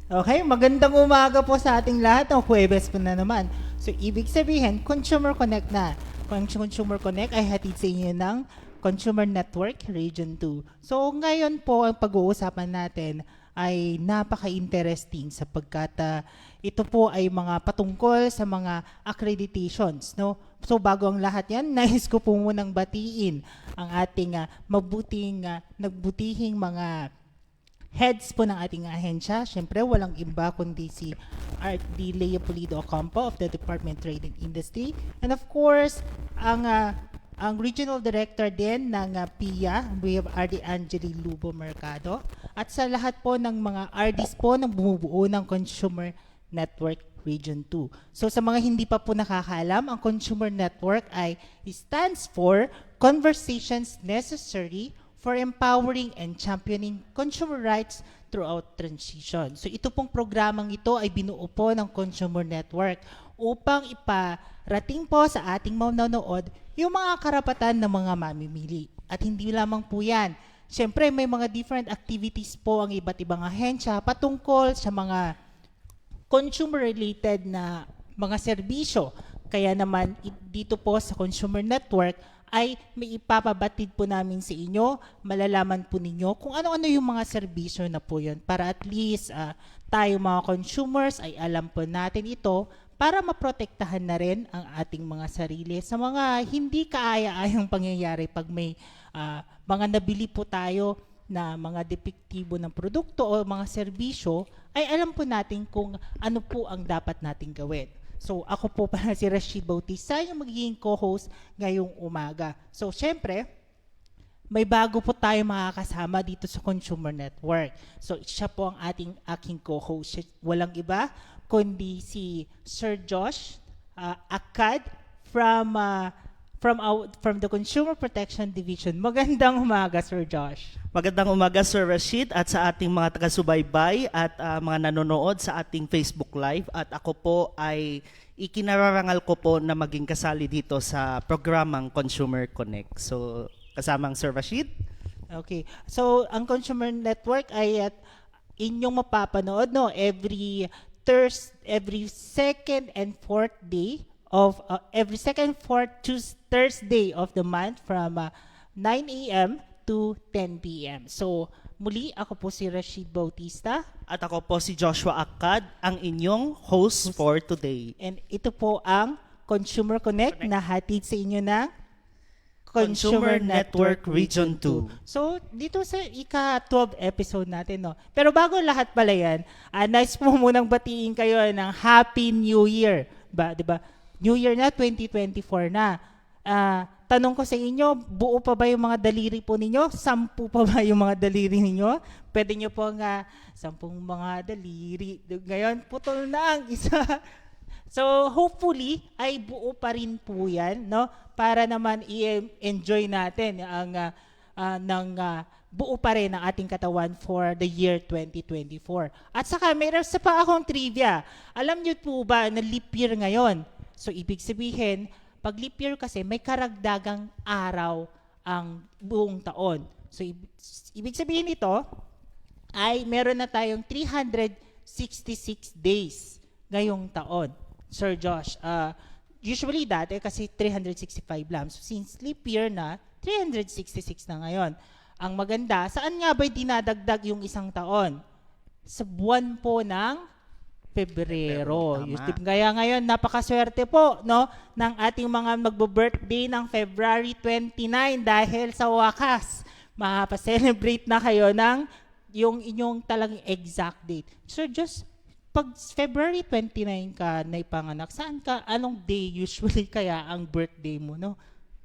Okay, magandang umaga po sa ating lahat. Ang Huwebes po na naman. So, ibig sabihin, Consumer Connect na. Consumer Connect ay hatid sa inyo ng Consumer Network Region 2. So, ngayon po, ang pag-uusapan natin ay napaka-interesting sapagkat ito po ay mga patungkol sa mga accreditations, no? So bago ang lahat yan, nais ko po munang batiin ang ating nagbutihing mga heads po ng ating ahensya. Siyempre, walang iba kundi si RD Lea Pulido Ocampo of the Department of Trade and Industry. And of course, ang Regional Director din ng PIA, we have RD Angeli Lubo Mercado. At sa lahat po ng mga RDs po ng bumubuo ng Consumer Network Region 2. So sa mga hindi pa po nakakaalam, ang Consumer Network ay stands for Conversations Necessary for Empowering and Championing Consumer Rights Throughout Transition. So ito pong programang ito ay binuo po ng Consumer Network upang iparating po sa ating manonood yung mga karapatan ng mga mamimili. At hindi lamang po yan. Siyempre, may mga different activities po ang iba't ibang ahensya patungkol sa mga consumer-related na mga serbisyo. Kaya naman, dito po sa Consumer Network ay may ipapabatid po namin sa inyo, malalaman po ninyo kung ano-ano yung mga serbisyo na po yun para at least tayo mga consumers ay alam po natin ito para maprotektahan na rin ang ating mga sarili sa mga hindi kaaya-ayang pangyayari pag may mga nabili po tayo na mga depektibo ng produkto o mga serbisyo, ay alam po natin kung ano po ang dapat nating gawin. So, ako po pala si Rashid Bautista, yung magiging co-host ngayong umaga. So, syempre, may bago po tayo makakasama dito sa Consumer Network. So, siya po ang aking co-host. Walang iba, kundi si Sir Josh Akad from the Consumer Protection Division. Magandang umaga, Sir Josh. Magandang umaga, Sir Rashid, at sa ating mga taga-subaybay at mga nanonood sa ating Facebook Live. At ako po ay ikinararangal ko po na maging kasali dito sa programang Consumer Connect. So, kasamang Sir Rashid. Okay. So, ang Consumer Network ay inyong mapapanood every second and fourth day of every second, fourth, Thursday of the month from 9 a.m. to 10 p.m. So, muli, ako po si Rashid Bautista. At ako po si Joshua Akad, ang inyong host for today. And ito po ang Consumer Connect na hatid sa inyo ng Consumer Network Region 2. So, dito sa ika-12 episode natin, no? Pero bago lahat pala yan, nice po munang batiin kayo ng Happy New Year. Diba? New Year na, 2024 na. Tanong ko sa inyo, buo pa ba yung mga daliri po ninyo? 10 pa ba yung mga daliri ninyo? Pwede nyo po 10 mga daliri. Ngayon, putol na ang isa. So, hopefully, ay buo pa rin po yan, no? Para naman i-enjoy natin buo pa rin ang ating katawan for the year 2024. At saka, mayroon sa pa akong trivia. Alam niyo po ba na leap year ngayon? So, ibig sabihin, pag leap year kasi, may karagdagang araw ang buong taon. So, ibig sabihin nito, ay meron na tayong 366 days ngayong taon. Sir Josh, usually dati kasi 365 lang. So, since leap year na, 366 na ngayon. Ang maganda, saan nga ba'y dinadagdag yung isang taon? Sa buwan po ng Pebrero. Kaya ngayon, napakaswerte po, no, ng ating mga magbo-birthday ng February 29 dahil sa wakas, makapaselebrate na kayo ng yung inyong talagang exact date. So just pag February 29 ka na ipanganak, saan ka, anong day usually kaya ang birthday mo, no?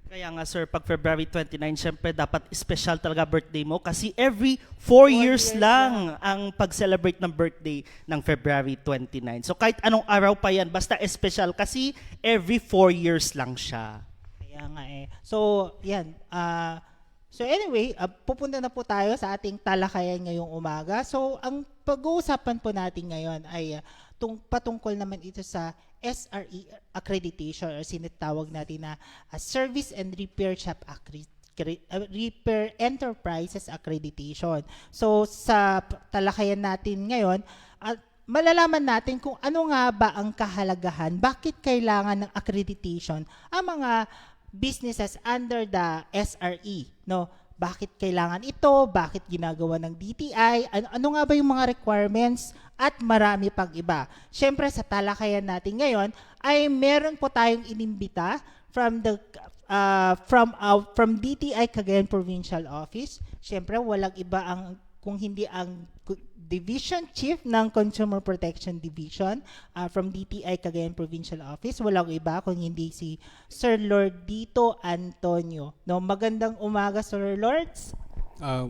Kaya nga, sir, pag February 29, syempre dapat special talaga birthday mo kasi every 4 years lang ang pag-celebrate ng birthday ng February 29. So kahit anong araw pa yan, basta special kasi every 4 years lang siya. Kaya nga eh. So, yan. So anyway, pupunta na po tayo sa ating talakayan ngayong umaga. So, ang pag-uusapan po natin ngayon ay patungkol naman ito sa SRE accreditation or sinatawag natin na Service and Repair Shop Repair Enterprises Accreditation. So sa talakayan natin ngayon, at malalaman natin kung ano nga ba ang kahalagahan, bakit kailangan ng accreditation ang mga businesses under the SRE, no? Bakit kailangan ito? Bakit ginagawa ng DTI? Ano nga ba yung mga requirements? At marami pang iba. Siyempre, sa talakayan natin ngayon, ay meron po tayong inimbita from DTI Cagayan Provincial Office. Siyempre, walang iba kung hindi ang Division Chief ng Consumer Protection Division from DTI Cagayan Provincial Office. Walang iba kung hindi si Sir Lord Dito Antonio. No, magandang umaga, Sir Lords.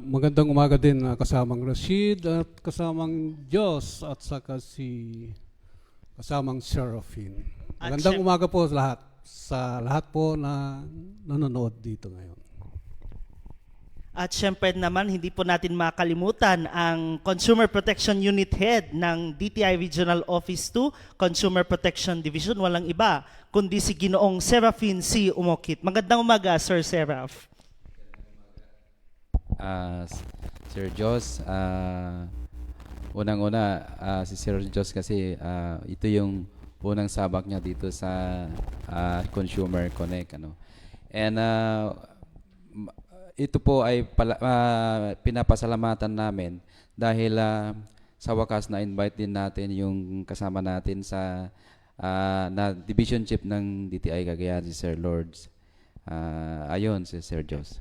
Magandang umaga din kasamang Rashid at kasamang Diyos at saka kasamang Seraphine. Magandang umaga po sa lahat po na nanonood dito ngayon. At syempre naman, hindi po natin makalimutan ang Consumer Protection Unit Head ng DTI Regional Office 2, Consumer Protection Division. Walang iba, kundi si Ginoong Seraphine C. Umokit. Magandang umaga, Sir Seraph. Sir Jos, unang-una, si Sir Jos kasi ito yung unang sabak niya dito sa Consumer Connect. And ito po ay pinapasalamatan namin dahil sa wakas na-invite din natin yung kasama natin sa na Division Chief ng DTI Cagayan, si Sir Lords. Ayun, si Sir Jos.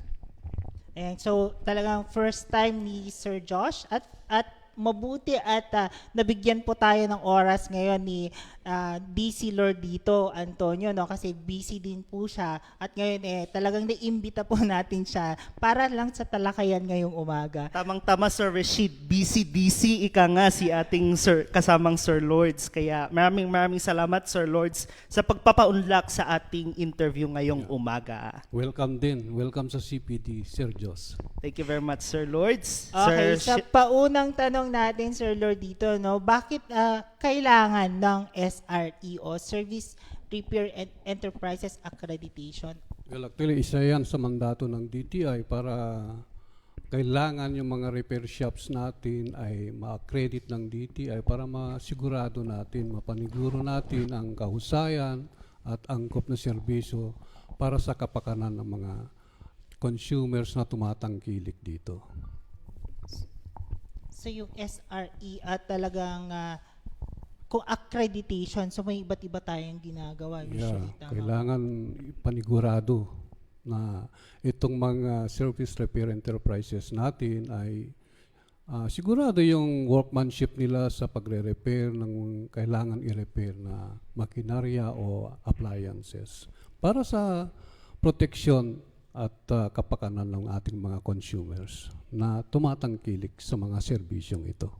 And so talagang first time ni Sir Josh at mabuti at nabigyan po tayo ng oras ngayon ni DC Lord Dito Antonio, no, kasi busy din po siya at ngayon talagang naimbita po natin siya para lang sa talakayan ngayong umaga. Tamang-tama, Sir Rashid. BCDC, ika nga si ating kasamang Sir Lords. Kaya maraming salamat, Sir Lords, sa pagpapaunlak sa ating interview ngayong umaga. Welcome din. Welcome sa CPD, Sir Jos. Thank you very much, Sir Lords. Okay, sa paunang tanong natin, Sir Lord Dito, no, bakit kailangan ng SRE o Service Repair and Enterprises Accreditation? Well, actually, isa yan sa mandato ng DTI para kailangan yung mga repair shops natin ay ma-accredit ng DTI para masigurado natin, mapaniguro natin ang kahusayan at angkop na serbisyo para sa kapakanan ng mga consumers na tumatangkilik dito. So yung SRE at talagang kung accreditation, so may iba't iba tayong ginagawa usually. Yeah, kailangan panigurado na itong mga service repair enterprises natin ay sigurado yung workmanship nila sa pagre-repair ng kailangan i-repair na makinarya o appliances para sa proteksyon at kapakanan ng ating mga consumers na tumatangkilik sa mga serbisyong ito.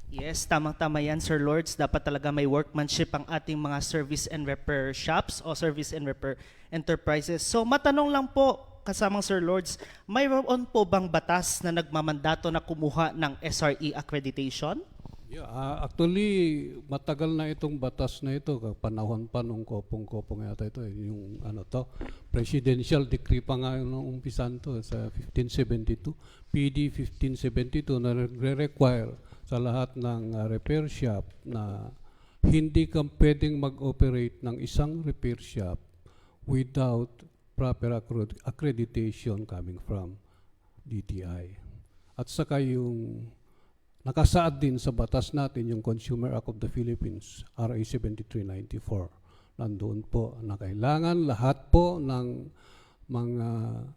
Yes, tamang-tama yan, Sir Lords. Dapat talaga may workmanship ang ating mga service and repair shops o service and repair enterprises. So matanong lang po, kasamang Sir Lords, mayroon po bang batas na nagmamandato na kumuha ng SRE accreditation? Yeah, actually, matagal na itong batas na ito, panahon pa nung kopong-kopong yata ito, yung presidential decree pa nga nung umpisan to sa 1572, PD 1572 na nagre-require sa lahat ng repair shop na hindi ka pwedeng mag-operate ng isang repair shop without proper accreditation coming from DTI. At saka yung nakasaad din sa batas natin yung Consumer Act of the Philippines, RA 7394. Nandoon po na kailangan lahat po ng mga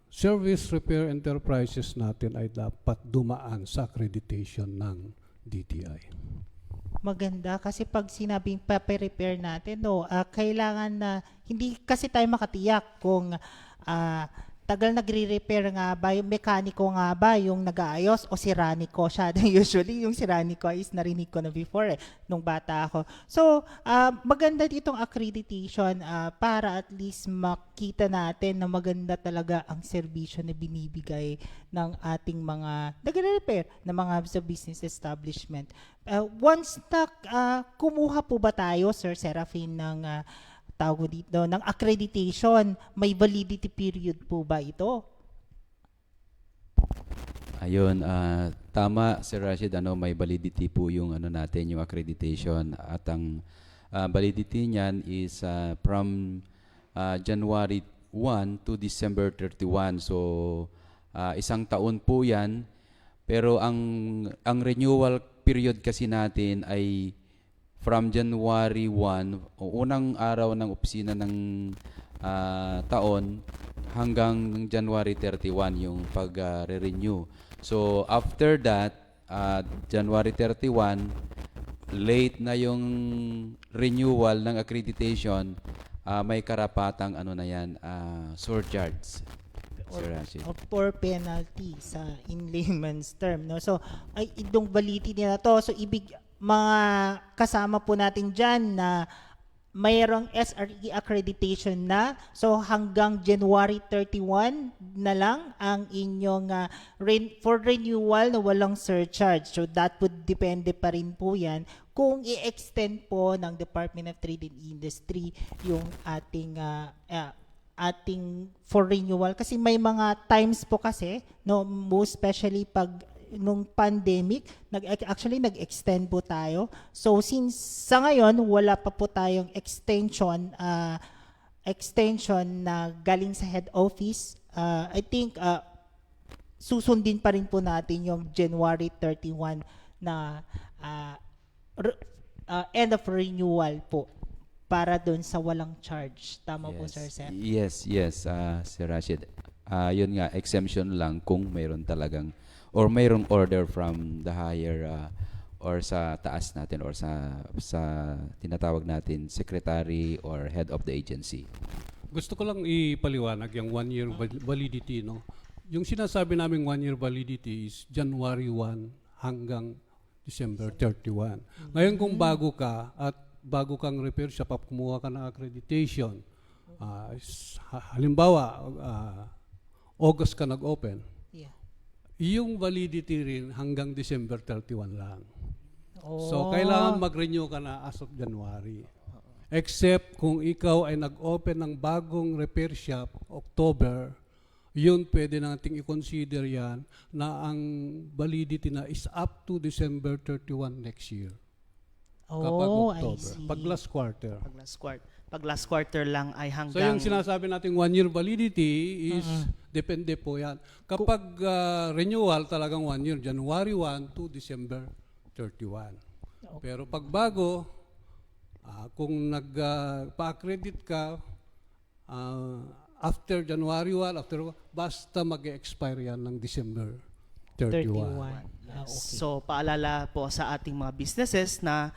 service repair enterprises natin ay dapat dumaan sa accreditation ng DTI. Maganda kasi pag sinabing pape-repair natin, no, kailangan na hindi kasi tayo makatiyak kung tagal nagre-repair nga ba, yung mekaniko nga ba yung nag-aayos o si Ranico siya. Usually yung si Ranico is narinig ko na before nung bata ako. So, maganda ditong accreditation para at least makita natin na maganda talaga ang serbisyo na binibigay ng ating mga nagre-repair na mga sa business establishment. Once na kumuha po ba tayo, Sir Seraphine, ng tawag dito, ng accreditation, may validity period po ba ito? Ayun, tama Sir Rashid, may validity po yung natin, yung accreditation, at ang validity niyan is from January 1 to December 31. So isang taon po 'yan. Pero ang renewal period kasi natin ay from January 1, o unang araw ng opisina ng taon, hanggang January 31 yung pag-renew. So after that, January 31, late na yung renewal ng accreditation, may karapatang na yan, surcharge. Sir Rashid. Or penalty sa in layman's term, no? So ay itong validity na to, so mga kasama po natin diyan na mayroong SRE accreditation na, so hanggang January 31 na lang ang inyong for renewal na walang surcharge. So that would depende pa rin po yan kung i-extend po ng Department of Trade and Industry yung ating for renewal, kasi may mga times po kasi, no, most especially pag nung pandemic, nag-extend po tayo. So since sa ngayon wala pa po tayong extension na galing sa head office, I think susundin pa rin po natin yung January 31 na end of renewal po para doon sa walang charge. Tama po, Sir Seth? Yes, Sir Rashid. Yun nga, exemption lang kung mayroon talagang or mayroong order from the higher or sa taas natin or sa tinatawag natin secretary or head of the agency. Gusto ko lang ipaliwanag yung 1-year validity, no? Yung sinasabi naming 1-year validity is January 1 hanggang December 31. Ngayon kung bago kang repair shop at kumuha ka ng accreditation, halimbawa, August ka nag-open, Yeah. yung validity rin hanggang December 31 lang. Oh. So, kailangan mag-renew ka na as of January. Except kung ikaw ay nag-open ng bagong repair shop, October, yun pwede nating i-consider yan na ang validity na is up to December 31 next year. Kapag Oh, I October. see. Pag last quarter. Pag last quarter lang ay hanggang... So yung sinasabi nating 1-year validity is depende po yan. Kapag renewal talagang 1 year, January 1 to December 31. Pero pag bago, kung nagpa-accredit ka after January 1, basta mag-expire yan ng December 31. Okay. So paalala po sa ating mga businesses na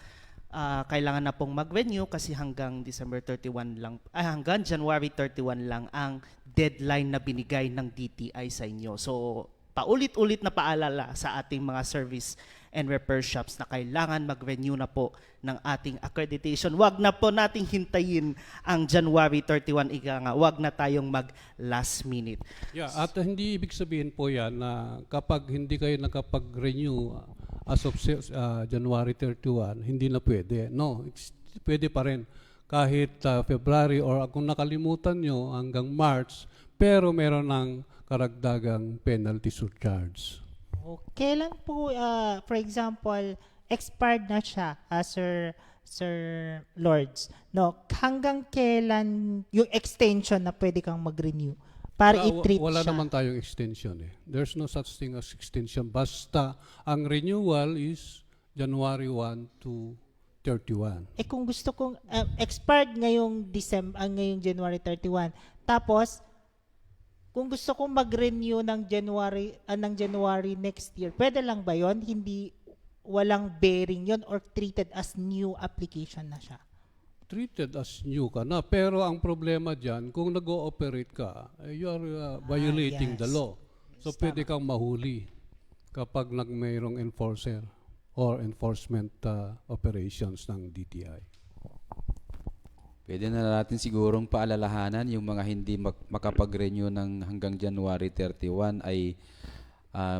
kailangan na pong mag-renew kasi hanggang December 31 lang, hanggang January 31 lang ang deadline na binigay ng DTI sa inyo. So paulit-ulit na paalala sa ating mga service and repair shops na kailangan mag-renew na po ng ating accreditation. Wag na po nating hintayin ang January 31, wag na tayong mag-last minute. Yeah, at hindi ibig sabihin po yan na kapag hindi kayo nakapag-renew as of January 31, hindi na pwede. No, pwede pa rin. Kahit February or kung nakalimutan nyo hanggang March, pero meron ng karagdagang penalty surcharge. Kailan po, for example, expired na siya, Sir Lords? No, hanggang kailan yung extension na pwede kang mag-renew para i-treat wala siya? naman tayong extension eh. There's no such thing as extension. Basta ang renewal is January 1 to 31. Kung gusto kong expired ngayong ngayong January 31, tapos kung gusto kong mag-renew ng January next year, pwede lang ba 'yon? Hindi, walang bearing 'yon, or treated as new application na siya? Treated as new ka na. Pero ang problema dyan, kung nag-ooperate ka, you are violating the yes. law. So Yes, pwede kang mahuli kapag mayroong enforcer or enforcement operations ng DTI. Pwede na natin sigurong paalalahanan yung mga hindi makapag-renew ng hanggang January 31 ay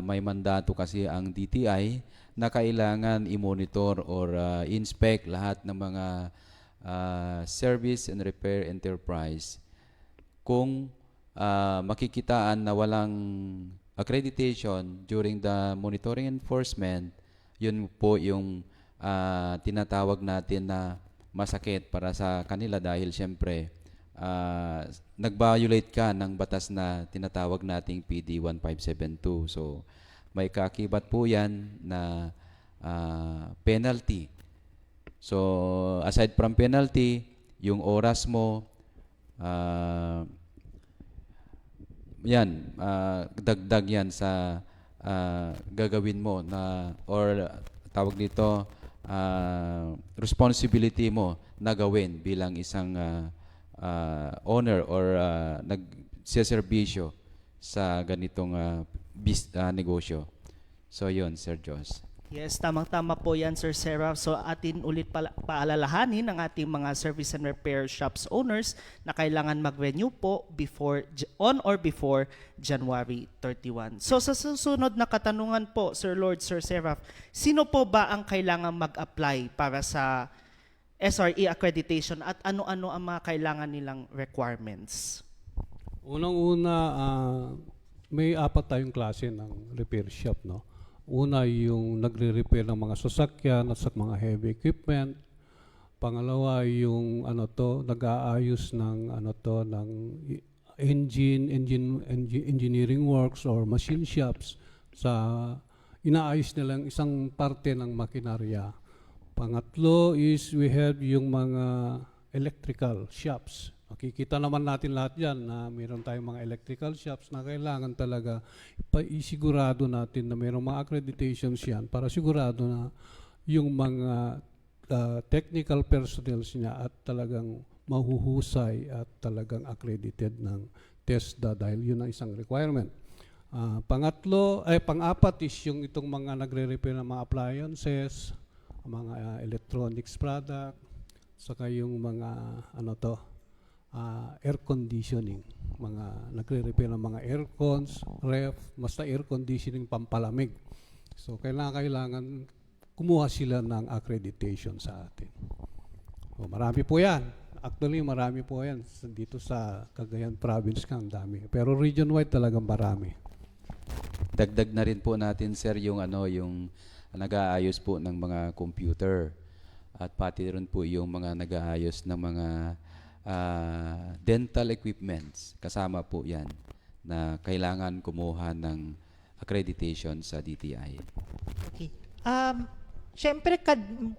may mandato kasi ang DTI na kailangan i-monitor or inspect lahat ng mga service and repair enterprise. Kung makikitaan na walang accreditation during the monitoring enforcement, yun po yung tinatawag natin na masakit para sa kanila dahil siyempre nag-violate ka ng batas na tinatawag nating PD 1572. So may kaakibat po yan na penalty. So aside from penalty, yung oras mo, yan, dagdag yan sa gagawin mo na or tawag dito responsibility mo na gawin bilang isang owner or nagseserbisyo sa ganitong negosyo. So yun, Sir Jos. Yes, tamang-tama po yan, Sir Seraph. So atin ulit paalalahanin ng ating mga service and repair shops owners na kailangan mag-renew po on or before January 31. So sa susunod na katanungan po, Sir Lord, Sir Seraph, sino po ba ang kailangan mag-apply para sa SRE accreditation at ano-ano ang mga kailangan nilang requirements? Unang-una, may apat tayong klase ng repair shop, no? Una, yung nagre-repair ng mga sasakyan at sa mga heavy equipment. Pangalawa, yung nag-aayos ng engineering works or machine shops sa inaayos nilang isang parte ng makinarya. Pangatlo is we have yung mga electrical shops. Makikita naman natin lahat yan na mayroon tayong mga electrical shops na kailangan talaga isigurado natin na mayroong mga accreditations yan para sigurado na yung mga technical personnel niya at talagang mahuhusay at talagang accredited ng TESDA dahil yun ang isang requirement. Pang-apat is yung itong mga nagre-repair ng mga appliances, mga electronics product, saka yung mga air conditioning, mga nagre-repair ng mga aircons, ref, basta air conditioning pampalamig. So kailangan kumuha sila ng accreditation sa atin. So, marami po yan. Actually, marami po yan. Dito sa Cagayan Province ang dami. Pero region-wide talagang marami. Dagdag na rin po natin, sir, yung yung nag-aayos po ng mga computer at pati rin po yung mga nag-aayos ng mga dental equipments. Kasama po yan na kailangan kumuha ng accreditation sa DTI. Okay. Siyempre,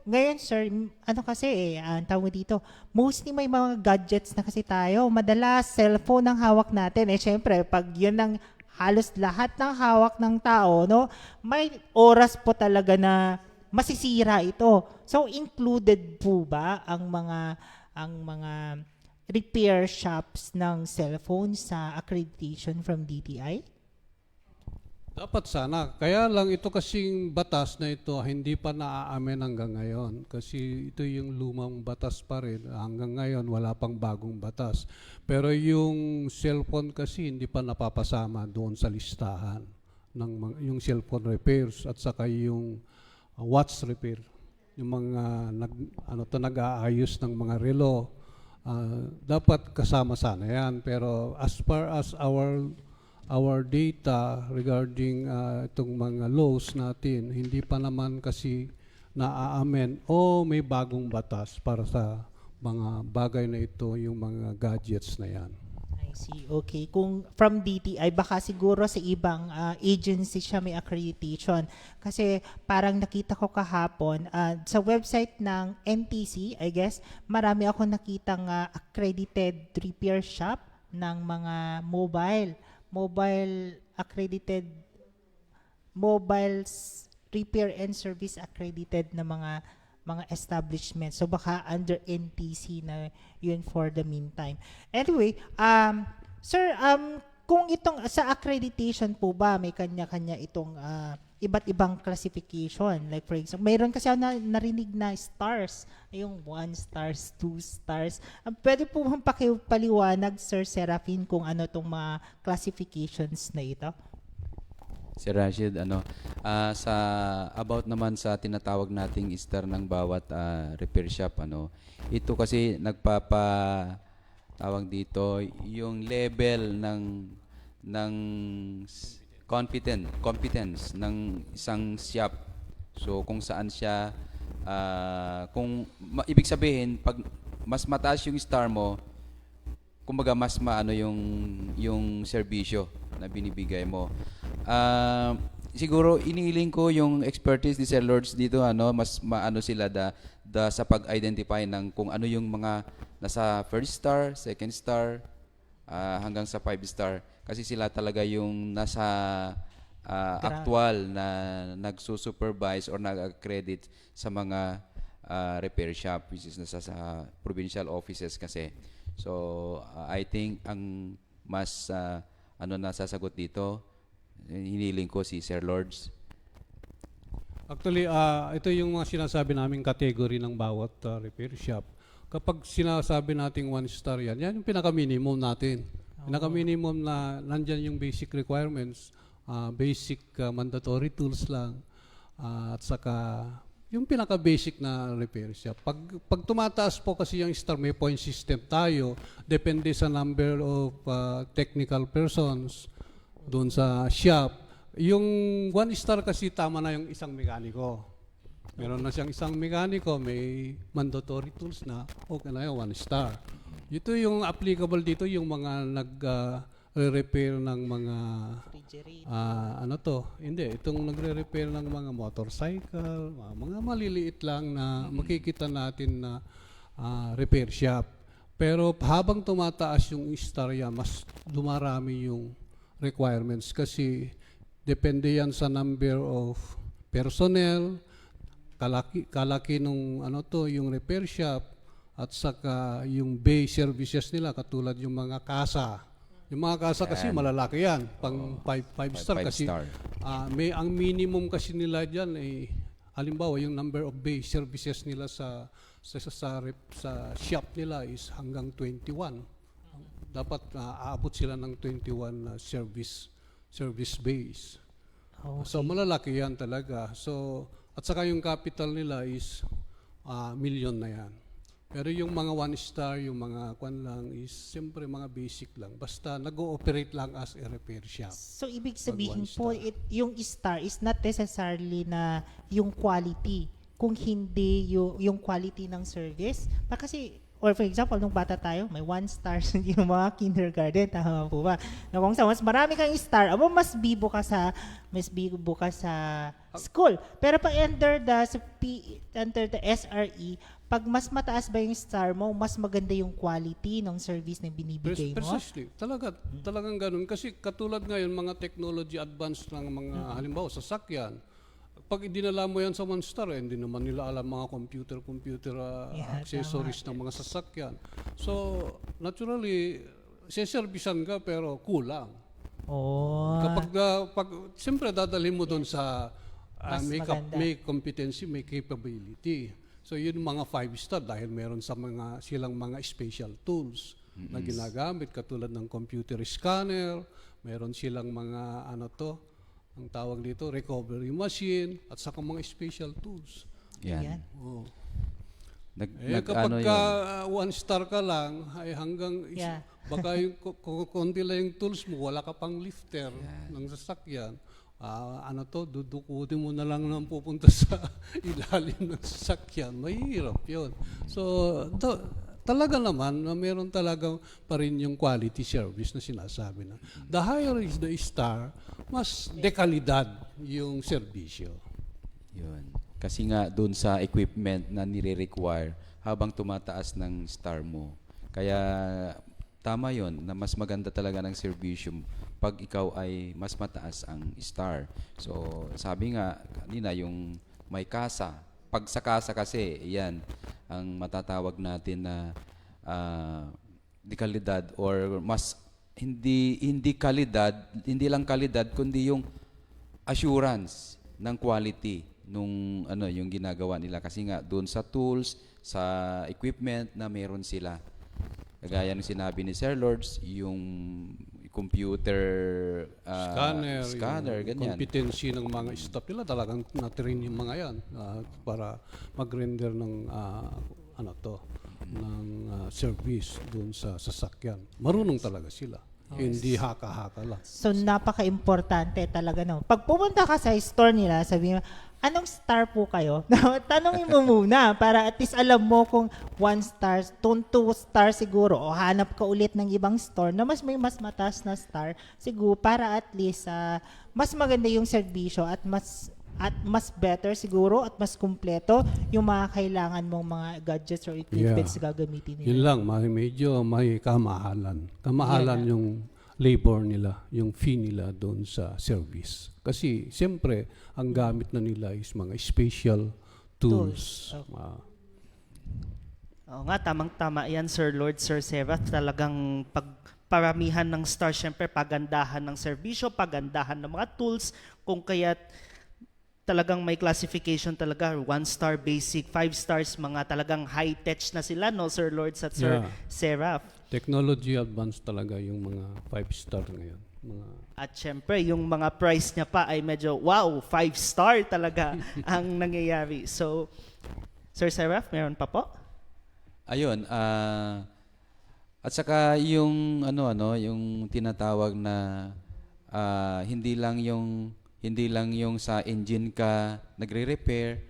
ngayon, sir, ang tawag dito, mostly may mga gadgets na kasi tayo. Madalas, cellphone ang hawak natin. Siyempre, pag yun ang halos lahat ng hawak ng tao, no, may oras po talaga na masisira ito. So, included po ba ang mga repair shops ng cellphone sa accreditation from DTI? Dapat sana. Kaya lang ito kasing batas na ito hindi pa naaamin hanggang ngayon. Kasi ito yung lumang batas pa rin. Hanggang ngayon wala pang bagong batas. Pero yung cellphone kasi hindi pa napapasama doon sa listahan ng yung cellphone repairs at saka yung watch repair. Yung mga nag-aayos ng mga relo. Dapat kasama sana yan. Pero as far as our data regarding itong mga laws natin, hindi pa naman kasi naaamen o may bagong batas para sa mga bagay na ito, yung mga gadgets na yan. I see. Okay. Kung from DTI, baka siguro sa ibang agency siya may accreditation. Kasi parang nakita ko kahapon, sa website ng NTC, I guess, marami ako nakitang accredited repair shop ng mga accredited repair and service accredited na mga establishment. So baka under NTC na yun for the meantime. Anyway, sir, kung itong sa accreditation po ba may kanya-kanya itong iba't ibang classification? Like for example, mayroon kasi ako narinig na stars, yung 1 stars, 2 stars. Pwede po bang pakipaliwanag, Sir Serafin, kung ano itong mga classifications na ito? Sir Rashid, sa about naman sa tinatawag nating star ng bawat repair shop, ito kasi tawag dito yung level ng competence ng isang shop. So kung saan siya ibig sabihin pag mas mataas yung star mo, kumbaga mas maano yung serbisyo na binibigay mo. Siguro iniiling ko yung expertise ni Sir Lourdes dito, mas maano sila sa pag-identify ng kung ano yung mga nasa first star, second star, hanggang sa 5 star, kasi sila talaga yung nasa actual na nagsusupervise or nag-accredit sa mga repair shop, which is nasa sa provincial offices kasi. So I think ang mas nasasagot dito, hiniling ko si Sir Lourdes. Actually, ito yung mga sinasabi naming category ng bawat repair shop. Kapag sinasabi nating 1 star yan yung pinaka-minimum natin. Pinaka-minimum na nandyan yung basic requirements, basic mandatory tools lang, at saka yung pinaka-basic na repair shop. Pag tumataas po kasi yung star, may point system tayo, depende sa number of technical persons doon sa shop. Yung 1 star kasi tama na yung isang mekaniko. Meron na siyang isang mekaniko, may mandatory tools na, okay na yung 1 star. Ito yung applicable dito, yung mga nagre-repair ng mga itong nagre-repair ng mga motorcycle, mga maliliit lang na makikita natin na repair shop. Pero habang tumataas yung star yan, mas dumarami yung requirements kasi depende yan sa number of personnel, kalaki nung yung repair shop, at saka yung bay services nila katulad yung mga kasa. Yung mga kasa kasi malalaki yan, pang 5 star kasi may ang minimum kasi nila diyan halimbawa yung number of bay services nila sa shop nila is hanggang 21. Dapat aabot sila ng 21 service base. Okay. So malalaki yan talaga. So at saka yung capital nila is million na yan. Pero yung mga 1 star, yung mga kwan lang is siyempre mga basic lang. Basta nag-ooperate lang as a repair shop. So, ibig sabihin Pag 1 po, star. yung star is not necessarily na yung quality. Kung hindi yung quality ng service. Kasi, or for example, nung bata tayo, may 1 star yung mga kindergarten. Tama po ba? Na kung saan mas marami kang star, mas bibo ka sa school. Pero pag under the SRE, pag mas mataas ba yung star mo, mas maganda yung quality ng service na binibigay mo? Precisely. Talagang ganun. Kasi katulad ngayon, mga technology advance ng mga, halimbawa, sasakyan. Pag dinala mo yan sa 1 star, hindi naman nila alam mga computer accessories ng mga sasakyan. So, naturally, seservisan ka pero kulang. Oh. Siyempre dadalhin mo doon sa Mas maganda. may competency, may capability. So yun mga 5 star dahil meron silang mga special tools na ginagamit katulad ng computer scanner, meron silang mga ang tawag dito, recovery machine, at saka mga special tools. Yan. Oh. Nag Kapag ano ka yun? 1 star ka lang, ay hanggang Yeah. baka yung konti lang yung tools mo, wala ka pang lifter ng sasakyan. Dudukutin mo na lang nang pupunta sa ilalim ng sasakyan. Mahirap yun. So, talaga naman, meron talaga pa rin yung quality service na sinasabi na. The higher is the star, mas dekalidad yung serbisyo. Yun. Kasi nga doon sa equipment na nire-require habang tumataas ng star mo. Kaya tama yon na mas maganda talaga ng serbisyo pag ikaw ay mas mataas ang star. So sabi nga kanina yung may kasa. Pag sa kasa kasi, yan ang matatawag natin na dekalidad or mas hindi lang kalidad kundi yung assurance ng quality nung yung ginagawa nila kasi nga doon sa tools, sa equipment na meron sila. Kagaya ng sinabi ni Sir Lourdes, yung computer scanner, yung ganyan. competency ng mga staff nila talagang na-train yung mga yan para mag-render ng service doon sa sasakyan. Marunong talaga sila. Hindi haka-haka lang. So, napaka-importante talaga, no? Pag pumunta ka sa store nila, sabi mo, anong star po kayo? Tanongin mo muna para at least alam mo kung 1 star, 2 star siguro, o hanap ka ulit ng ibang store na mas may mas mataas na star, siguro para at least mas maganda yung serbisyo at mas better siguro at mas kumpleto yung mga kailangan mong mga gadgets or equipments na gagamitin nila. Yun lang, medyo may kamahalan. Kamahalan Yeah. yung labor nila, yung fee nila doon sa service. Kasi siyempre, ang gamit na nila is mga special tools. Tools. Oo nga, tamang-tama yan, Sir Lord, Sir Sarah. Talagang pagparamihan ng star, syempre, pagandahan ng serbisyo, pagandahan ng mga tools, kung kaya't talagang may classification talaga, 1 star basic, 5 stars, mga talagang high-tech na sila, no, Sir Lord, at Sir Yeah. Seraph. Technology advance talaga yung mga 5-star ngayon. At syempre, yung mga price niya pa ay medyo, wow, 5 star talaga ang nangyayari. So, Sir Seraph, meron pa po? Ayun, at saka yung yung tinatawag na hindi lang yung sa engine ka nagre-repair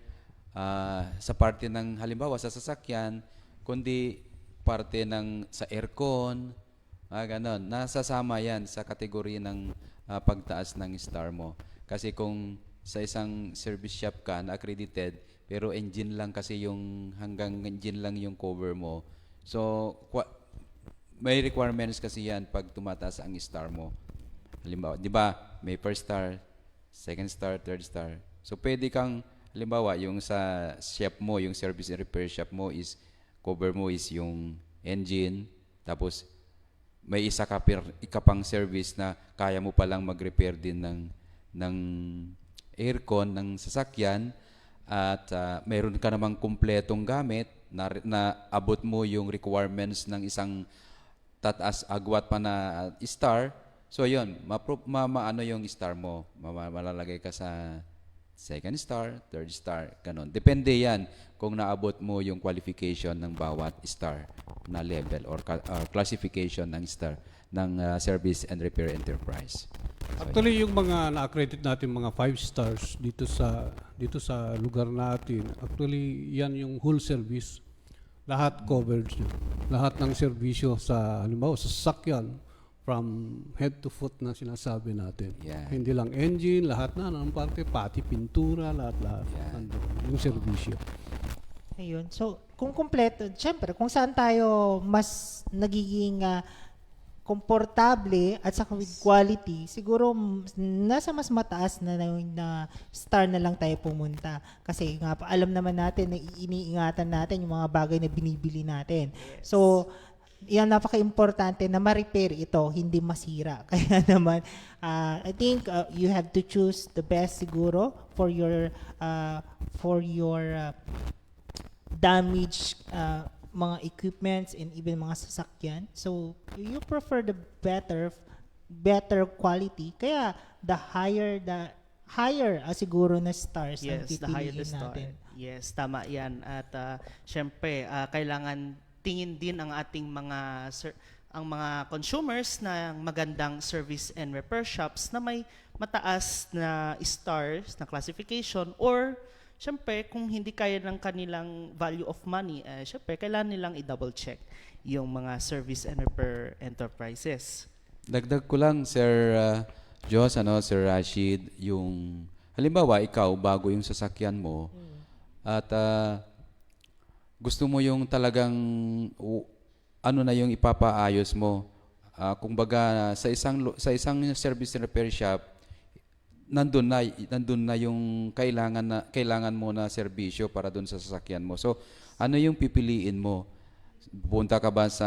sa parte ng halimbawa sa sasakyan, kundi parte ng sa aircon, ganon. Nasasama yan sa kategory ng pagtaas ng star mo. Kasi kung sa isang service shop ka na accredited, pero engine lang kasi yung hanggang engine lang yung cover mo. So, may requirements kasi yan pag tumataas ang star mo. Halimbawa, di ba, may first star, second star, third star. So, pwede kang, halimbawa, yung sa shop mo, yung service and repair shop mo is, cover mo is yung engine, tapos may isa ka pang service na kaya mo palang mag-repair din ng aircon ng sasakyan, at mayroon ka namang kumpletong gamit na abot mo yung requirements ng isang tataas agwat pa na star. So yun, maano yung star mo, malalagay ka sa second star, third star, ganun. Depende yan kung naabot mo yung qualification ng bawat star na level or classification ng star ng service and repair enterprise. So, Actually, yung mga na-accredit natin mga 5 stars dito sa lugar natin, actually yan yung whole service. Lahat covered yun. Lahat ng serbisyo sa halimbawa sa sasakyan from head to foot na sinasabi natin. Yeah. Hindi lang engine, lahat na ng parte, pati pintura, lahat. Yeah. Nandun, yung serbisyo. Ayun. So, kung kumpleto, syempre, kung saan tayo mas nagiging komportable at saka with quality, siguro nasa mas mataas na star na lang tayo pumunta. Kasi nga, alam naman natin na iniingatan natin yung mga bagay na binibili natin. So, yan, napaka-importante na ma-repair ito, hindi masira. Kaya naman, I think you have to choose the best siguro for your damaged mga equipments and even mga sasakyan. So, you prefer the better quality. Kaya, the higher siguro na stars ang Yes, the higher the pipiliin star. natin. Yes, tama yan. At syempre, kailangan tingin din ang ating ang mga consumers ng magandang service and repair shops na may mataas na stars na classification, or syempre kung hindi kaya ng kanilang value of money, syempre kailangan nilang i-double check yung mga service and repair enterprises. Dagdag ko lang, Sir Jos, Sir Rashid, yung halimbawa ikaw bago yung sasakyan mo at gusto mo yung talagang ano na yung ipapaayos mo. Kung baga sa isang service and repair shop, nandun na yung kailangan mo na serbisyo para dun sa sasakyan mo. So, ano yung pipiliin mo? Punta ka ba sa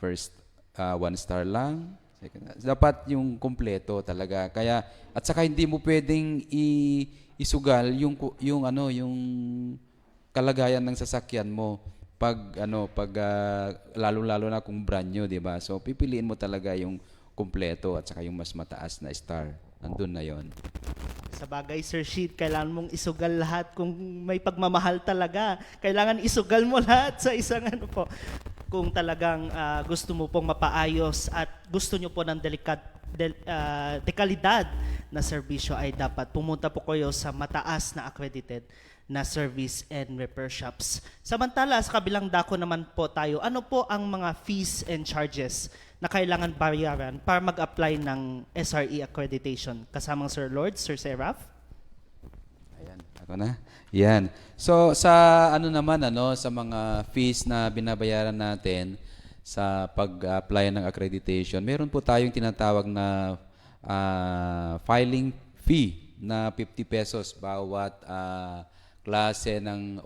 first 1 star lang? Dapat yung kumpleto talaga. Kaya at saka hindi mo pwedeng isugal yung kalagayan ng sasakyan mo pag lalo na kung brand new, 'di ba? So pipiliin mo talaga yung kumpleto at saka yung mas mataas na star. Nandun na 'yon. Sa bagay, Sir Sheet, kailangan mong isugal lahat. Kung may pagmamahal talaga, kailangan isugal mo lahat sa isang kung talagang gusto mo pong mapaayos at gusto nyo po ng dekalidad na serbisyo, ay dapat pumunta po kayo sa mataas na accredited na service and repair shops. Samantala, sa kabilang dako naman po tayo, ano po ang mga fees and charges na kailangan bayaran para mag-apply ng SRE accreditation? Kasamang Sir Lord, Sir Seraph? Ayan, ako na. Yan. So sa sa mga fees na binabayaran natin sa pag-apply ng accreditation, meron po tayong tinatawag na filing fee na 50 pesos bawat klase ng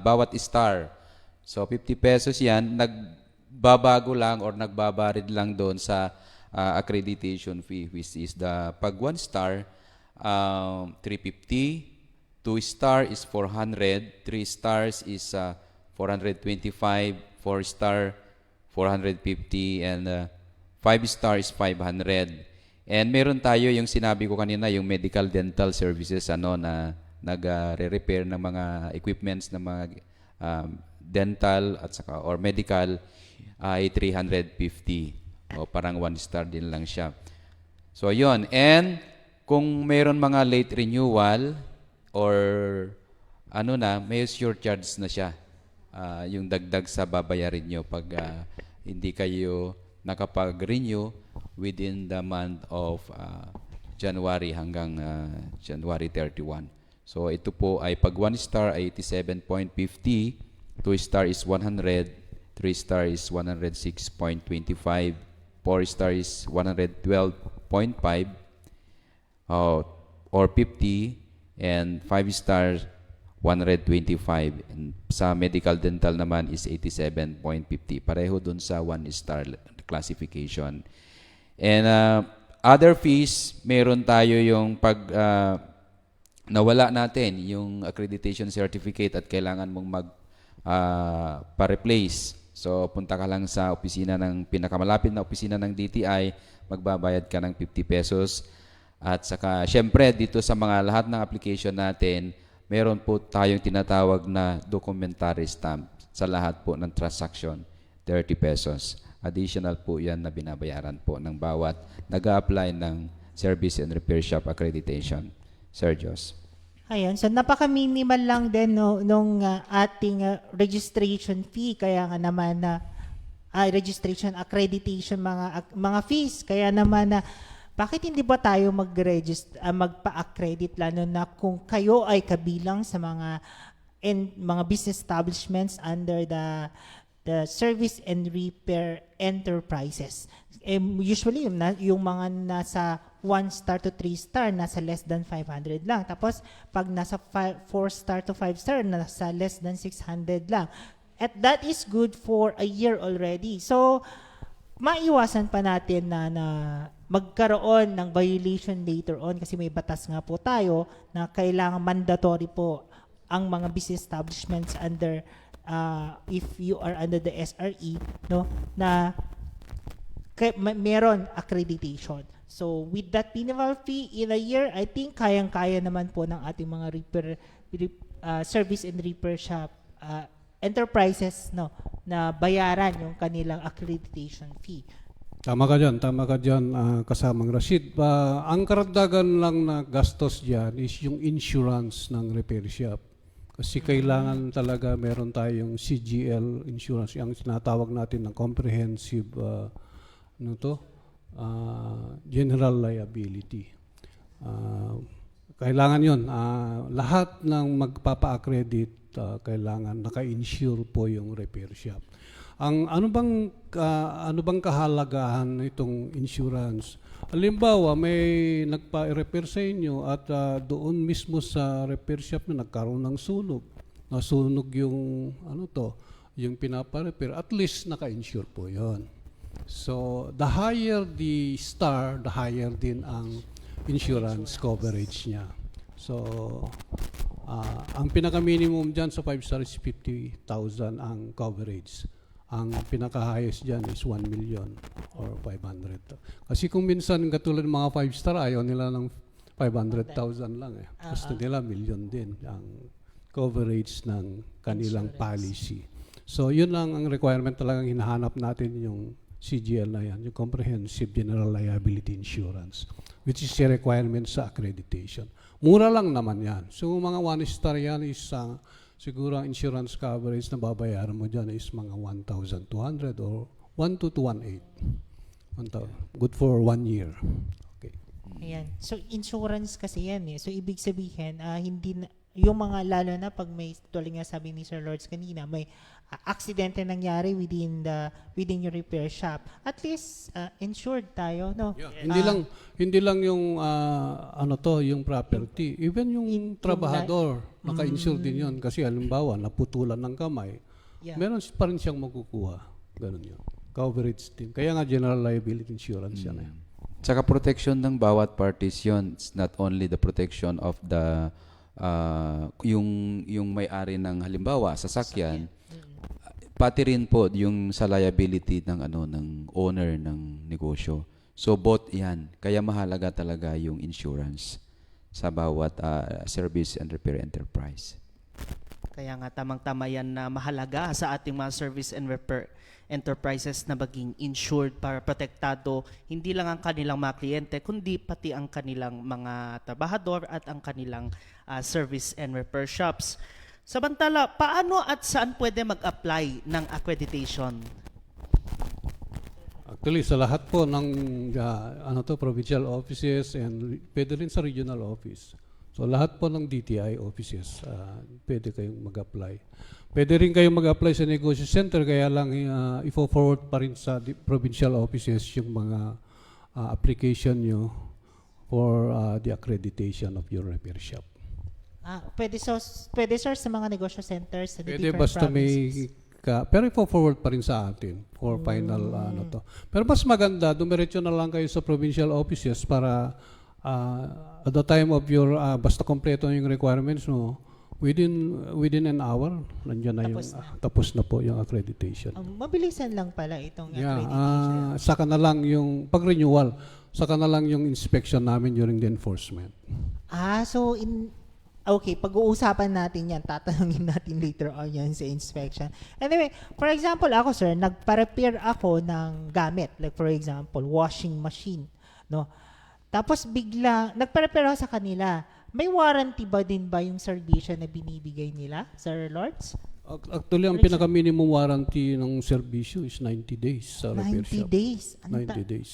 bawat star. So 50 pesos 'yan, nagbabago lang or nagbabarid lang doon sa accreditation fee, which is the pag 1 star 350, 2 star is 400, 3 stars is 425, 4 star 450, and 5 star is 500. And meron tayo yung sinabi ko kanina, yung medical dental services na nagre-repair ng mga equipments ng mga dental at saka or medical ay 350. O parang 1 star din lang siya. So yon. And kung meron mga late renewal or may surcharge na siya, yung dagdag sa babayarin nyo pag hindi kayo nakapag-renew within the month of January hanggang January 31. So ito po ay pag 1 star ay 87.50, 2 star is 100, 3 star is 106.25, 4 star is 112.5 or 50, and 5 star 125. And sa medical dental naman is 87.50. Pareho dun sa 1 star classification. And other fees, meron tayo yung pag nawala natin yung accreditation certificate at kailangan mong pa-replace. So punta ka lang sa opisina ng pinakamalapit na opisina ng DTI, magbabayad ka ng 50 pesos. At saka, syempre, dito sa mga lahat ng application natin, meron po tayong tinatawag na documentary stamp sa lahat po ng transaction, 30 pesos. Additional po yan na binabayaran po ng bawat nag-a-apply ng Service and Repair Shop Accreditation. Sir Jos. Ayan, so napaka-minimal lang din nung ating registration fee, kaya nga naman na registration accreditation mga fees, kaya naman na bakit hindi ba tayo magpa-accredit lalo na kung kayo ay kabilang sa mga business establishments under the service and repair enterprises. Usually yung mga nasa 1 star to 3 star nasa less than 500 lang. Tapos pag nasa 4 star to 5 star nasa less than 600 lang. At that is good for a year already. So maiwasan pa natin na magkaroon ng violation later on kasi may batas nga po tayo na kailangan mandatory po ang mga business establishments under if you are under the SRE na meron accreditation. So with that minimal fee in a year, I think kayang-kaya naman po ng ating mga service and repair shop enterprises na bayaran yung kanilang accreditation fee. Tama ka dyan, kasamang Rashid. Ang karagdagan lang na gastos dyan is yung insurance ng repair shop. Kasi kailangan talaga meron tayong CGL insurance, yung tinatawag natin ng comprehensive general liability. Kailangan yun. Lahat ng magpapa-accredit, kailangan naka-insure po yung repair shop. Ang ano bang kahalagahan nitong insurance? Halimbawa, may nagpa-repair sa inyo at doon mismo sa repair shop na nagkaroon ng sunog. Nasunog yung yung pinapa-repair, at least naka-insure po 'yon. So, the higher the star, the higher din ang insurance coverage niya. So, ang pinaka-minimum dyan sa 5 star is 50,000 ang coverage. Ang pinaka-highest dyan is 1 million or 500. Kasi kung minsan katulad ng mga 5 star, ayaw nila ng 500,000 lang eh. Gusto nila million din ang coverage ng kanilang policy. So yun lang ang requirement talagang hinahanap natin yung CGL na yan, yung Comprehensive General Liability Insurance, which is a requirement sa accreditation. Mura lang naman yan. So mga one-star yan is siguro ang insurance coverage na babayaran mo dyan is mga 1,200 or 1 to 1,800. Good for 1 year. Okay. Ayan. So, insurance kasi yan eh. So, ibig sabihin, hindi na, yung mga lalo na pag may, tulad nga sabi ni Sir Lords kanina, may aksidente nangyari within your repair shop, at least insured tayo, no? Yeah. Hindi lang yung yung property, even yung trabahador naka-insure din 'yon kasi halimbawa naputulan ng kamay, Yeah. meron pa rin siyang makukuha. Ganun 'yun. Coverage din. Kaya nga general liability insurance yan eh. Saka protection ng bawat parties yun. It's not only the protection of the yung may-ari ng halimbawa sasakyan, pati rin po yung sa liability ng ng owner ng negosyo. So both 'yan. Kaya mahalaga talaga yung insurance sa bawat service and repair enterprise. Kaya nga tamang-tama yan na mahalaga sa ating mga service and repair enterprises na maging insured para protektado hindi lang ang kanilang mga kliyente kundi pati ang kanilang mga trabahador at ang kanilang service and repair shops. Samantala, paano at saan pwede mag-apply ng accreditation? Actually, sa lahat po ng provincial offices and pwede rin sa regional office. So lahat po ng DTI offices, pwede kayong mag-apply. Pwede rin kayong mag-apply sa negosyo center, kaya lang ifo-forward pa rin sa provincial offices yung mga application nyo for the accreditation of your repair shop. Pwede sir sa mga negosyo centers sa Pwede different basta provinces. pero i-forward pa rin sa atin for final to. Pero mas maganda, dumiretso na lang kayo sa provincial offices para at the time of your basta kompleto yung requirements mo, within an hour nandiyan na tapos na po yung accreditation. Mabilisan lang pala itong Yeah, accreditation. saka na lang yung pag-renewal, saka na lang yung inspection namin during the enforcement. Okay, pag-uusapan natin yan, tatanungin natin later on yan sa inspection. Anyway, for example, ako sir, nagpa-repair ako ng gamit. Like for example, washing machine. No? Tapos bigla, nagpa-repair ako sa kanila. May warranty ba din ba yung serbisyo na binibigay nila, Sir Lords? Actually, ang pinaka-minimum warranty ng serbisyo is 90 days sa repair 90 shop. days. 90 days.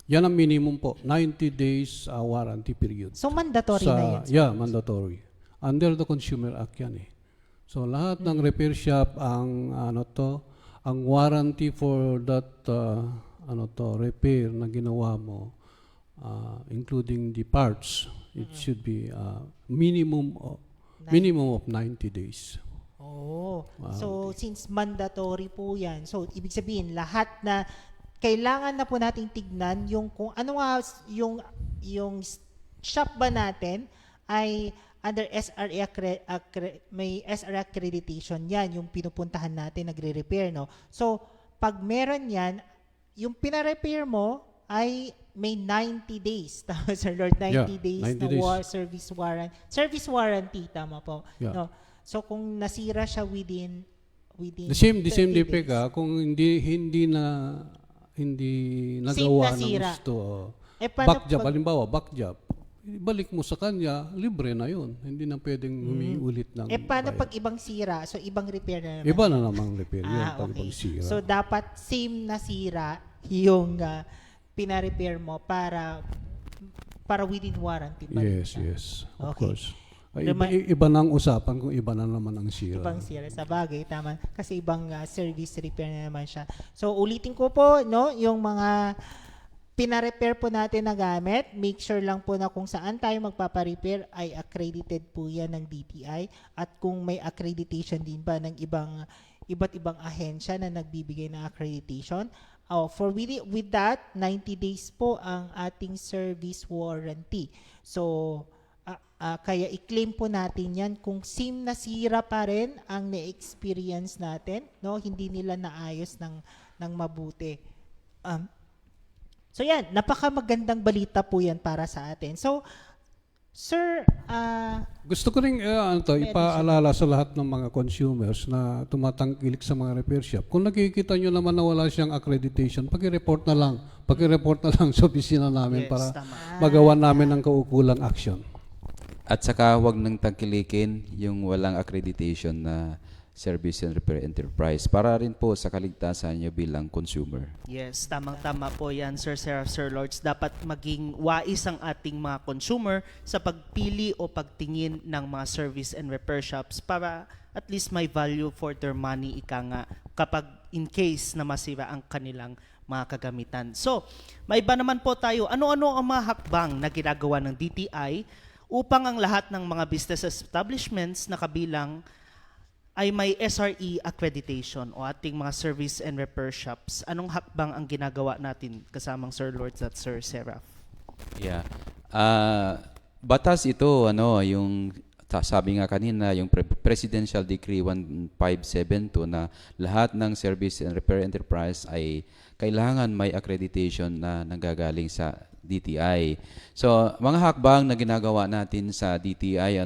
Yan ang minimum po, 90 days warranty period. So mandatory na yan. Yeah, mandatory. Under the Consumer Act yan eh. So lahat ng repair shop ang ang warranty for that repair na ginawa mo, including the parts, it should be minimum of 90 days. Oh. So since mandatory po yan, so ibig sabihin lahat na kailangan na po nating tignan yung kung ano nga yung shop ba natin ay under SRA may SRA accreditation yan, yung pinupuntahan natin nagre-repair, no? So pag meron yan, yung pina-repair mo ay may 90 days. Tama, Sir Lord, 90 days 90 na days. service warranty, tama po. Yeah. No? So kung nasira siya within The same 30 defect days. kung hindi nagawa ng nasira. gusto. Paano Back job, pag- halimbawa, back job. Ibalik mo sa kanya, libre na yun. Hindi na pwedeng humiulit ng paano bayad. pag ibang sira? So ibang repair na naman. Iba na namang repair yun pag Okay. pagsira. So dapat same na sira yung pina-repair mo para within warranty pa rin Yes, siya. yes. Of Okay. course. Iba na ang usapan kung iba na naman ang sira. Ibang sira sa bagay, tama. Kasi ibang service repair na naman siya. So ulitin ko po, no, yung mga pina-repair po natin na gamit, make sure lang po na kung saan tayo magpapa-repair ay accredited po yan ng DTI at kung may accreditation din ba ng iba't ibang ahensya na nagbibigay ng accreditation. With that, 90 days po ang ating service warranty. So, kaya i-claim po natin yan kung same na sira pa rin ang na-experience natin, no? Hindi nila naayos ng mabuti. So yan, napakamagandang balita po yan para sa atin. So, Sir, Gusto ko rin ipaalala sa lahat ng mga consumers na tumatangkilik sa mga repair shop. Kung nakikita nyo naman na wala siyang accreditation, paki-report na lang. Paki-report na lang sa opisina namin Yes, para tama. magawa namin ng kaukulang action. At saka huwag nang tangkilikin yung walang accreditation na service and repair enterprise para rin po sa kaligtasan nyo bilang consumer. Yes, tamang-tama po yan, Sir Seraph, Sir Lords. Dapat maging wais ang ating mga consumer sa pagpili o pagtingin ng mga service and repair shops para at least may value for their money, ika nga, kapag in case na masira ang kanilang mga kagamitan. So, may iba naman po tayo. Ano-ano ang mga hakbang na ginagawa ng DTI upang ang lahat ng mga business establishments na kabilang ay may SRE accreditation o ating mga service and repair shops? Anong hakbang ang ginagawa natin kasamang Sir Lords at Sir Seraph? Yeah. Batas ito, yung sabi nga kanina, yung Presidential Decree 1572 na lahat ng service and repair enterprise ay kailangan may accreditation na nanggagaling sa DTI. So, mga hakbang na ginagawa natin sa DTI,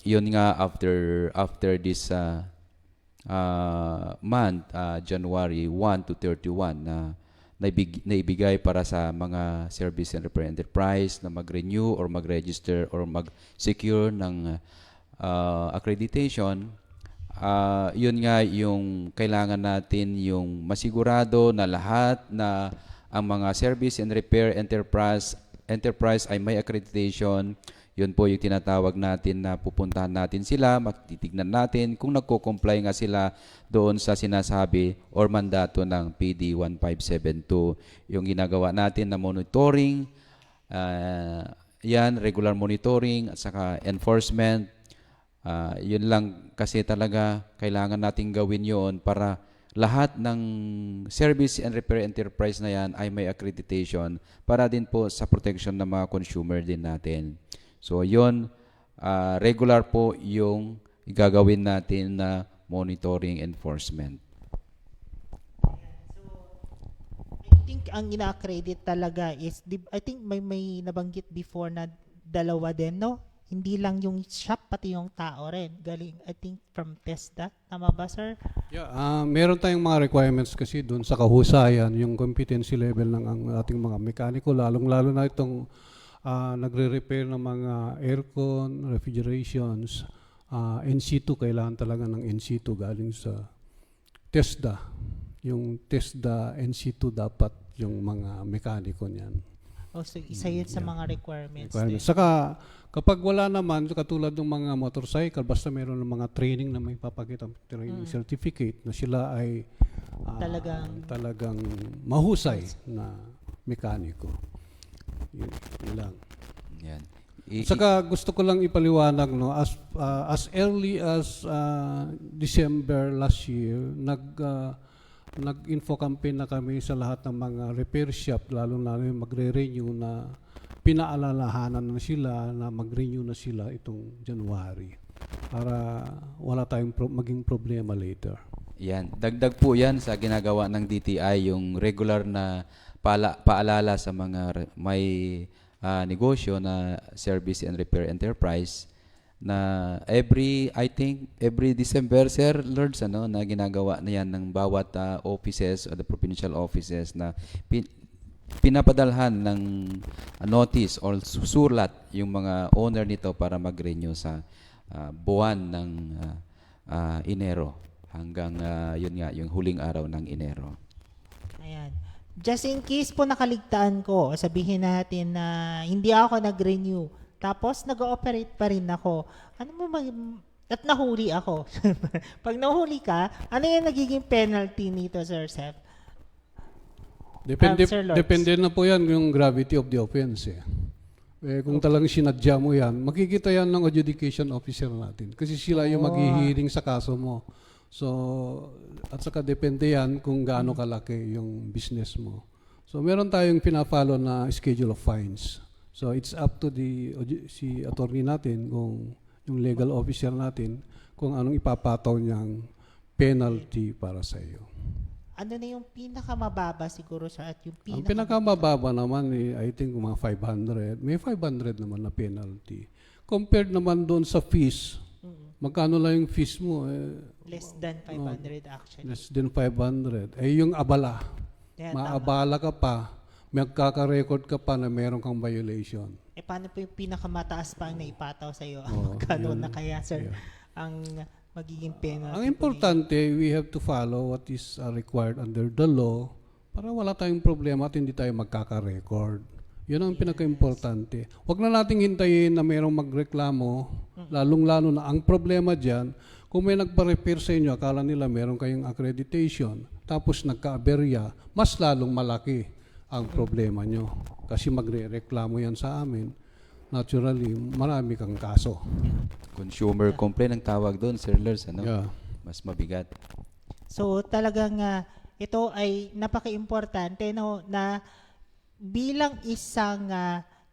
yun nga after this month, January 1 to 31, na naibigay para sa mga service and repair enterprise na mag-renew or mag-register or mag-secure ng accreditation. Yun nga yung kailangan natin, yung masigurado na lahat na ang mga service and repair enterprise ay may accreditation. Yun po yung tinatawag natin na pupuntahan natin sila, magtitignan natin kung nagko-comply nga sila doon sa sinasabi or mandato ng PD 1572. Yung ginagawa natin na monitoring, regular monitoring at saka enforcement. Yun lang kasi talaga kailangan natin gawin yun para lahat ng service and repair enterprise na yan ay may accreditation para din po sa protection ng mga consumer din natin. So yun, regular po yung gagawin natin na monitoring enforcement. I think ang ina-accredit talaga is, I think may nabanggit before na dalawa din, no? Hindi lang yung shop, pati yung tao rin. Galing, I think, from TESDA. Tama ba, sir? Yeah, meron tayong mga requirements kasi doon sa kahusayan, yung competency level ng ang ating mga mekaniko, lalong-lalo na itong nagre-repair ng mga aircon, refrigerations, NC2, kailangan talaga ng NC2 galing sa TESDA. Yung TESDA NC2 dapat yung mga mekaniko niyan. So isa yun sa mga requirements. Saka kapag wala naman, katulad ng mga motorcycle, basta meron ng mga training na may papakita training certificate na sila ay talagang mahusay na mekaniko. Yun lang. Yan. Saka gusto ko lang ipaliwanag, as early as December last year, nag-info campaign na kami sa lahat ng mga repair shop, lalo yung magre-renew, na pinaalalahanan na sila na mag-renew na sila itong January para wala tayong maging problema later. Yan. Dagdag po yan sa ginagawa ng DTI, yung regular na paalala sa mga may negosyo na service and repair enterprise na every December, Sir Lords, na ginagawa na yan ng bawat offices o the provincial offices na pinapadalhan ng notice or sulat yung mga owner nito para mag-renew sa buwan ng Enero hanggang yun nga, yung huling araw ng Enero. Ayan. Just in case po nakaligtaan ko, sabihin natin na hindi ako nag-renew, tapos nag-ooperate pa rin ako. At nahuli ako. Pag nahuli ka, ano yung nagiging penalty nito, Sir Seth? Depende, Sir Lords. depende na po yan yung gravity of the offense. Kung talagang sinadya mo yan, makikita yan ng adjudication officer natin. Kasi sila yung maghihiring sa kaso mo. So, at saka depende yan kung gaano kalaki yung business mo. So, meron tayong pina-follow na schedule of fines. So, it's up to si attorney natin, kung yung legal officer natin, kung anong ipapataw niyang penalty para sa iyo. ano na yung pinakamababa siguro, sir, at yung Ang pinakamababa naman, I think mga 500. May 500 naman na penalty. Compared naman doon sa fees, magkano lang yung fees mo? less than 500 actually. Less than 500. Yung abala. Kaya tama. Maabala ka pa, magkaka-record ka pa na meron kang violation. Paano po yung pinakamataas pa ang naipataw sa iyo? Oo, Magkano yun. na kaya, sir, Yeah. ang magiging penalty? Ang importante, we have to follow what is required under the law para wala tayong problema at hindi tayo magkaka-record. Yun ang pinaka-importante. Huwag na nating hintayin na mayroong magreklamo, lalong-lalo na ang problema dyan, kung may nagpa-repair sa inyo, akala nila meron kayong accreditation, tapos nagka-aberya, mas lalong malaki ang problema nyo. Kasi magre-reklamo yan sa amin. Naturally, marami kang kaso. Consumer complaint ang tawag doon, Sir Lers, ano? Yeah. Mas mabigat. So talagang ito ay napaka-importante, no, na bilang isang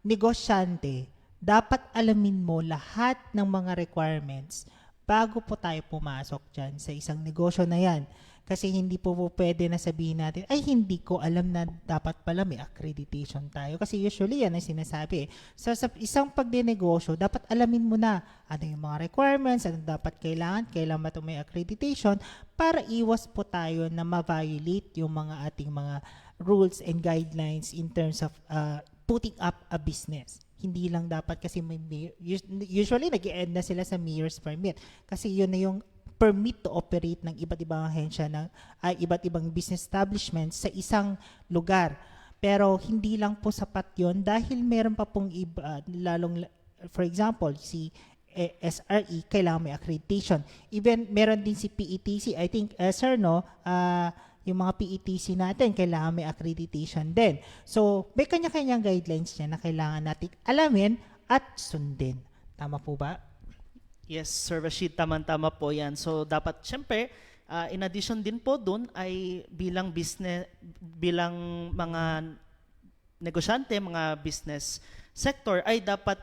negosyante, dapat alamin mo lahat ng mga requirements bago po tayo pumasok dyan sa isang negosyo na yan. Kasi hindi po pwede na sabihin natin, ay hindi ko alam na dapat pala may accreditation tayo. Kasi usually yan ang sinasabi. So sa isang pagdinegosyo, dapat alamin mo na ano yung mga requirements, ano dapat kailan ba ito may accreditation para iwas po tayo na ma-violate yung mga ating mga rules and guidelines in terms of putting up a business. Hindi lang dapat kasi usually nag-i-end na sila sa mayor's permit. Kasi yun na yung permit to operate ng iba't ibang ahensya iba't ibang business establishments sa isang lugar. Pero hindi lang po sapat yon dahil meron pa pong iba, lalong, for example, si SRE, kailangan may accreditation. Even meron din si PETC, I think, sir, no, yung mga PETC natin, kailangan may accreditation din. So, may kanya-kanyang guidelines niya na kailangan natin alamin at sundin. Tama po ba? Yes, Sir Rashid, tama-tama po yan. So dapat, syempre, in addition din po dun ay bilang mga negosyante, mga business sector, ay dapat,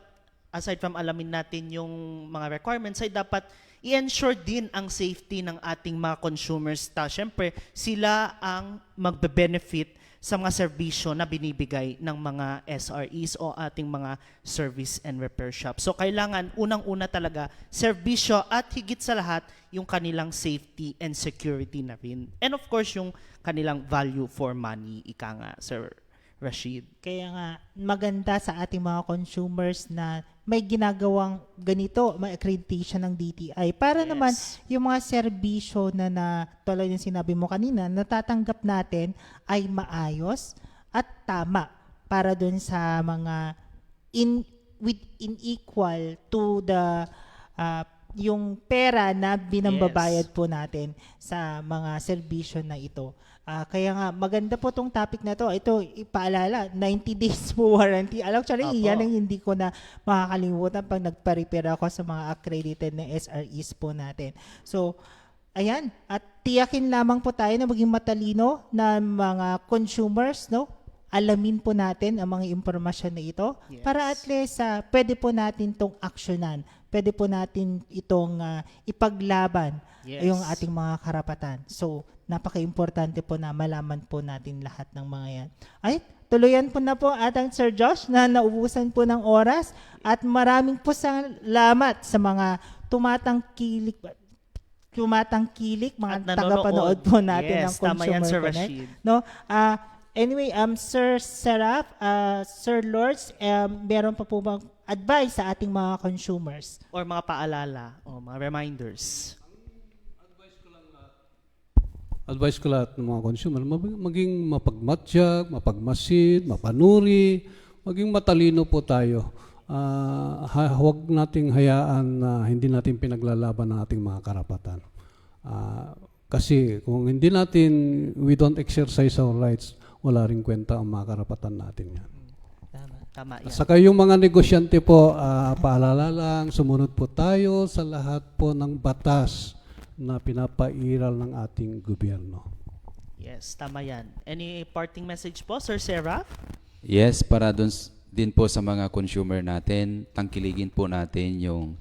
aside from alamin natin yung mga requirements, ay dapat i-ensure din ang safety ng ating mga consumers. Syempre, sila ang magbe-benefit sa mga serbisyo na binibigay ng mga SREs o ating mga service and repair shops. So kailangan unang-una talaga serbisyo at higit sa lahat yung kanilang safety and security na rin. And of course yung kanilang value for money, ika nga, Sir Rashid. Kaya nga, maganda sa ating mga consumers na may ginagawang ganito, may accreditation ng DTI. Para Yes. naman yung mga serbisyo na tulad yung sinabi mo kanina, natatanggap natin ay maayos at tama para dun sa mga equal to the yung pera na binambabayad po natin sa mga serbisyo na ito. Kaya nga, maganda po tong topic na to. Ito, ipaalala, 90 days po warranty. Actually, Apo. yan ang hindi ko na makakalimutan pag nagpa-repair ako sa mga accredited na SREs po natin. So, ayan. At tiyakin lamang po tayo na maging matalino na mga consumers, no? Alamin po natin ang mga impormasyon na ito Yes. para at least pwede po natin itong aksyonan. Pwede po natin itong ipaglaban Yes. yung ating mga karapatan. So, napaka-importante po na malaman po natin lahat ng mga yan. Ay, tuluyan po na po atang Sir Josh na naubusan po ng oras at maraming po salamat sa mga tumatangkilik mga At nanonood. tagapanood po natin ng Yes, tama yan, Consumer Sir Connect. Rashid. No? Anyway, Sir Seraph, Sir Lords, meron pa po bang advice sa ating mga consumers? Or mga paalala o mga reminders. Advice ko lahat ng mga consumer, maging mapagmatsyag, mapagmasid, mapanuri, maging matalino po tayo. Huwag nating hayaan na hindi natin pinaglalaban ang ating mga karapatan. Kasi kung hindi natin, we don't exercise our rights, wala rin kwenta ang mga karapatan natin yan. Tama yan. Saka yung mga negosyante po, paalala lang, sumunod po tayo sa lahat po ng batas na pinapairal ng ating gobyerno. Yes, tama yan. Any parting message po, Sir Sarah? Yes, para dun din po sa mga consumer natin, tangkiligin po natin yung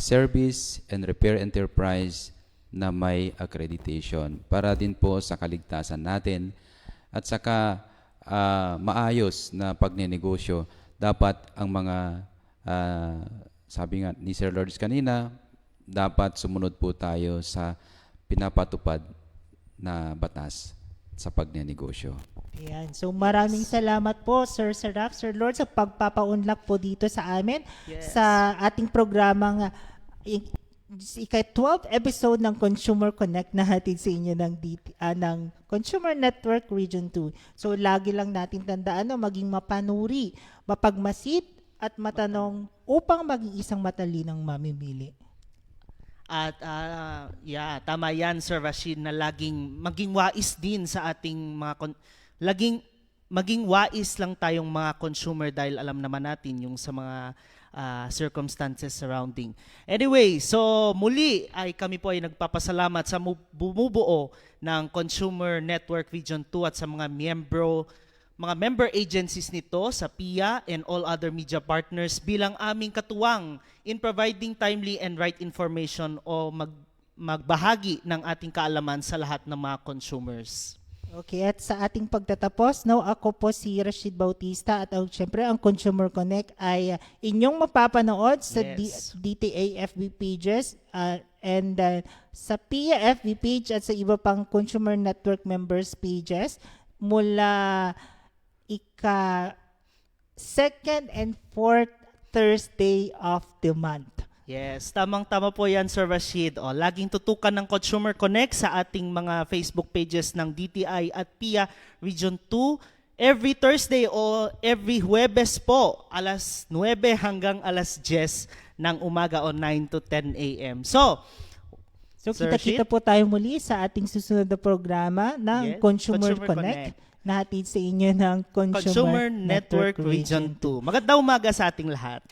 service and repair enterprise na may accreditation para din po sa kaligtasan natin at saka maayos na pagnenegosyo. Dapat ang mga sabi nga ni Sir Lourdes kanina, dapat sumunod po tayo sa pinapatupad na batas sa pagnenegosyo. Ayan. So maraming salamat po Sir Serap, Sir Lord sa pagpapaunlak po dito sa amin Yes. sa ating programang ika-12 episode ng Consumer Connect na hatid sa inyo ng Consumer Network Region 2. So lagi lang natin tandaan na maging mapanuri, mapagmasid at matanong upang maging isang matalinang mamimili. At tama yan Sir Rashid na maging wais din sa ating mga maging wais lang tayong mga consumer dahil alam naman natin yung sa mga circumstances surrounding. Anyway, so muli ay kami po ay nagpapasalamat sa bumubuo ng Consumer Network Region 2 at sa mga member agencies nito sa PIA and all other media partners bilang aming katuwang in providing timely and right information o magbahagi ng ating kaalaman sa lahat ng mga consumers. Okay, at sa ating pagtatapos, no, ako po si Rashid Bautista at syempre ang Consumer Connect ay inyong mapapanood sa Yes. DTA FB pages and sa PIA FB page at sa iba pang Consumer Network members pages mula second and fourth Thursday of the month. Yes, tamang-tama po yan, Sir Rashid. Laging tutukan ng Consumer Connect sa ating mga Facebook pages ng DTI at PIA Region 2 every Thursday o every Huwebes po, alas 9 hanggang alas 10 ng umaga o 9 to 10 a.m. So Sir Kita-kita Rashid? po tayo muli sa ating susunod na programa ng Yes, Consumer Consumer Connect na hatid sa inyo ng Consumer Network Region 2. Magandang umaga sa ating lahat.